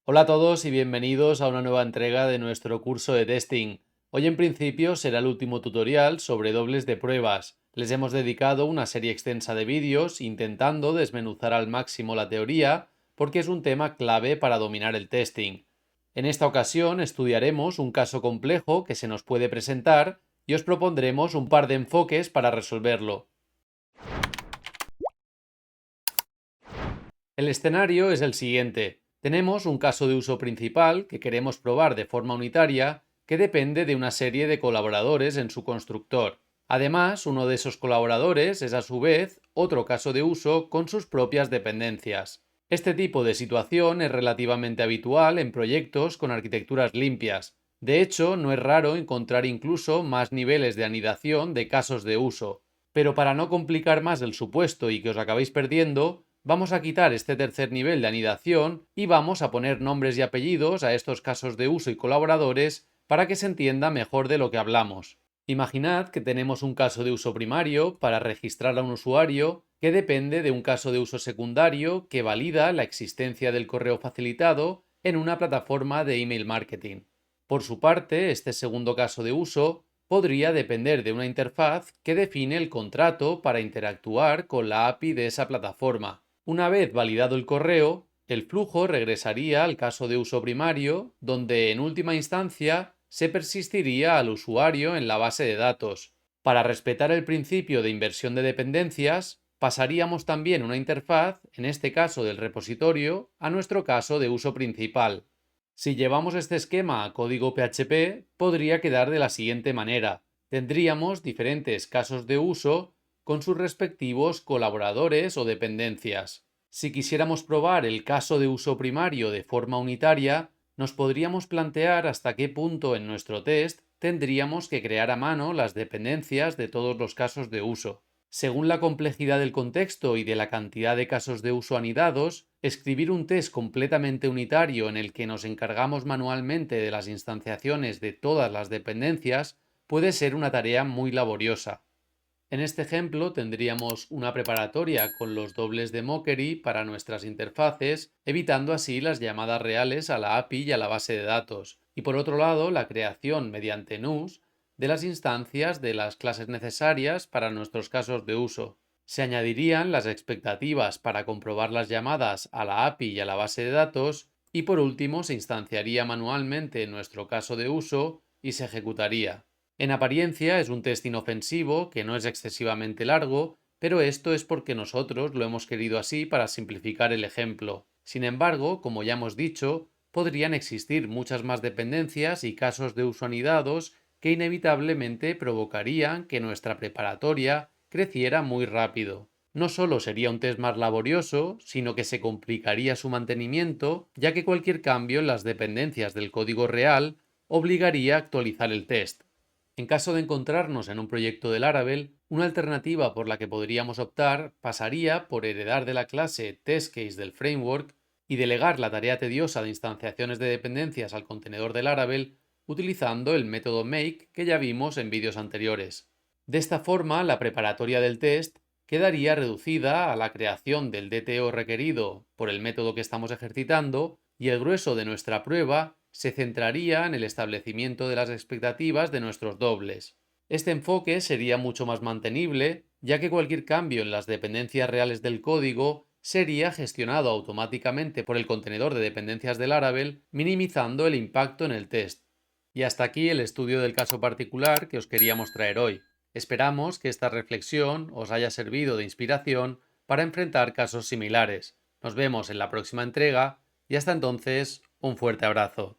Hola a todos y bienvenidos a una nueva entrega de nuestro curso de testing. Hoy en principio será el último tutorial sobre dobles de pruebas. Les hemos dedicado una serie extensa de vídeos intentando desmenuzar al máximo la teoría porque es un tema clave para dominar el testing. En esta ocasión estudiaremos un caso complejo que se nos puede presentar y os propondremos un par de enfoques para resolverlo. El escenario es el siguiente. Tenemos un caso de uso principal que queremos probar de forma unitaria que depende de una serie de colaboradores en su constructor. Además, uno de esos colaboradores es a su vez otro caso de uso con sus propias dependencias. Este tipo de situación es relativamente habitual en proyectos con arquitecturas limpias. De hecho, no es raro encontrar incluso más niveles de anidación de casos de uso. Pero para no complicar más el supuesto y que os acabéis perdiendo, vamos a quitar este tercer nivel de anidación y vamos a poner nombres y apellidos a estos casos de uso y colaboradores para que se entienda mejor de lo que hablamos. Imaginad que tenemos un caso de uso primario para registrar a un usuario que depende de un caso de uso secundario que valida la existencia del correo facilitado en una plataforma de email marketing. Por su parte, este segundo caso de uso podría depender de una interfaz que define el contrato para interactuar con la API de esa plataforma. Una vez validado el correo, el flujo regresaría al caso de uso primario, donde en última instancia se persistiría al usuario en la base de datos. Para respetar el principio de inversión de dependencias, pasaríamos también una interfaz, en este caso del repositorio, a nuestro caso de uso principal. Si llevamos este esquema a código PHP, podría quedar de la siguiente manera. Tendríamos diferentes casos de uso con sus respectivos colaboradores o dependencias. Si quisiéramos probar el caso de uso primario de forma unitaria, nos podríamos plantear hasta qué punto en nuestro test tendríamos que crear a mano las dependencias de todos los casos de uso. Según la complejidad del contexto y de la cantidad de casos de uso anidados, escribir un test completamente unitario en el que nos encargamos manualmente de las instanciaciones de todas las dependencias puede ser una tarea muy laboriosa. En este ejemplo tendríamos una preparatoria con los dobles de Mockery para nuestras interfaces, evitando así las llamadas reales a la API y a la base de datos, y por otro lado la creación mediante NUS de las instancias de las clases necesarias para nuestros casos de uso. Se añadirían las expectativas para comprobar las llamadas a la API y a la base de datos, y por último se instanciaría manualmente nuestro caso de uso y se ejecutaría. En apariencia es un test inofensivo que no es excesivamente largo, pero esto es porque nosotros lo hemos querido así para simplificar el ejemplo. Sin embargo, como ya hemos dicho, podrían existir muchas más dependencias y casos de uso anidados que inevitablemente provocarían que nuestra preparatoria creciera muy rápido. No solo sería un test más laborioso, sino que se complicaría su mantenimiento, ya que cualquier cambio en las dependencias del código real obligaría a actualizar el test. En caso de encontrarnos en un proyecto de Laravel, una alternativa por la que podríamos optar pasaría por heredar de la clase TestCase del framework y delegar la tarea tediosa de instanciaciones de dependencias al contenedor de Laravel utilizando el método make que ya vimos en vídeos anteriores. De esta forma, la preparatoria del test quedaría reducida a la creación del DTO requerido por el método que estamos ejercitando y el grueso de nuestra prueba se centraría en el establecimiento de las expectativas de nuestros dobles. Este enfoque sería mucho más mantenible, ya que cualquier cambio en las dependencias reales del código sería gestionado automáticamente por el contenedor de dependencias de Laravel, minimizando el impacto en el test. Y hasta aquí el estudio del caso particular que os queríamos traer hoy. Esperamos que esta reflexión os haya servido de inspiración para enfrentar casos similares. Nos vemos en la próxima entrega y hasta entonces, un fuerte abrazo.